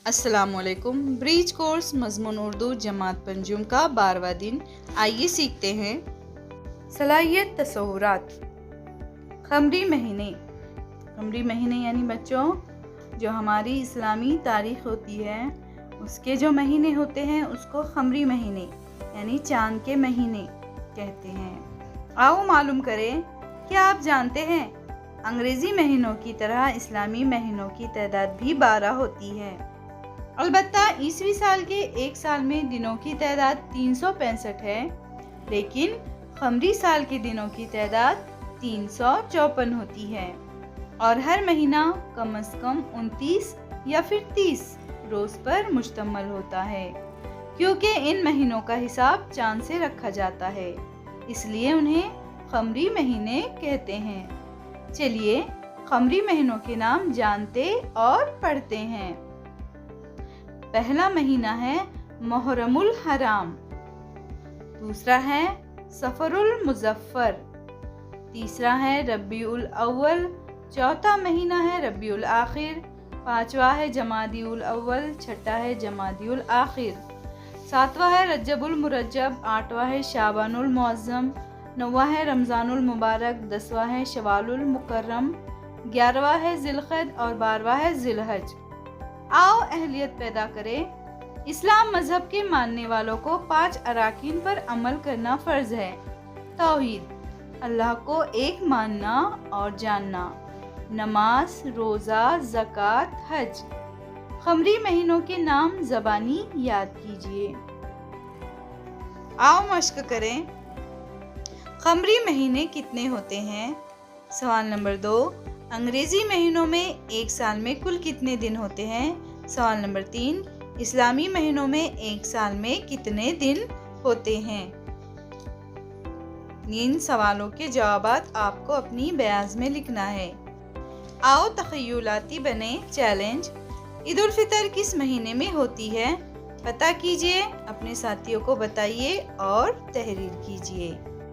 अस्सलाम वालेकुम। Bridge course मज़मून Urdu जमात पंजुम का 12वां दिन। आइए सीखते हैं सलाहियत तसव्वुरात। खमरी महीने। खमरी महीने यानी बच्चों जो हमारी इस्लामी तारीख़ होती है उसके जो महीने होते हैं उसको खमरी महीने यानी चाँद के महीने कहते हैं। आओ मालूम करें, क्या आप जानते हैं अंग्रेज़ी महीनों की तरह इस्लामी महीनों की तादाद भी 12 होती है। अलबत्ता ईसवी साल के एक साल में दिनों की तादाद 365 है, लेकिन खमरी साल के दिनों की तादाद 354 होती है और हर महीना कम से कम 29 या फिर 30 रोज़ पर मुश्तमल होता है। क्योंकि इन महीनों का हिसाब चाँद से रखा जाता है, इसलिए उन्हें खमरी महीने कहते हैं। चलिए खमरी महीनों के नाम जानते और पढ़ते हैं। पहला महीना है मुहर्रमुल हराम, दूसरा है सफरुल मुज़फ्फर, तीसरा है रबीउल अव्वल, चौथा महीना है रबीउल आखिर, पांचवा है जमादिउल अव्वल, छठा है जमादिउल आखिर, सातवां है रजबुल मुरज्जब, आठवां है शाबानुल मुअज्जम, नौवां है रमज़ानुल मुबारक, 10वां है शवालुल मुकर्रम, 11वां है ज़िलक़द और 12वां है ज़िलहज। आओ अहलियत पैदा करें। इस्लाम मज़हब के मानने वालों को 5 अराकीन पर अमल करना फ़र्ज़ है। तौहीद, अल्लाह को एक मानना और जानना, नमाज, रोज़ा, ज़कात, हज। खमरी महीनों के नाम ज़बानी याद कीजिए। आओ मश्क करें। खमरी महीने कितने होते हैं? सवाल नंबर 2, अंग्रेज़ी महीनों में एक साल में कुल कितने दिन होते हैं? सवाल नंबर 3, इस्लामी महीनों में एक साल में कितने दिन होते हैं? इन सवालों के जवाबात आपको अपनी बयाज में लिखना है। आओ तख़य्युलाती बने। चैलेंज, ईद उल फितर किस महीने में होती है? पता कीजिए, अपने साथियों को बताइए और तहरीर कीजिए।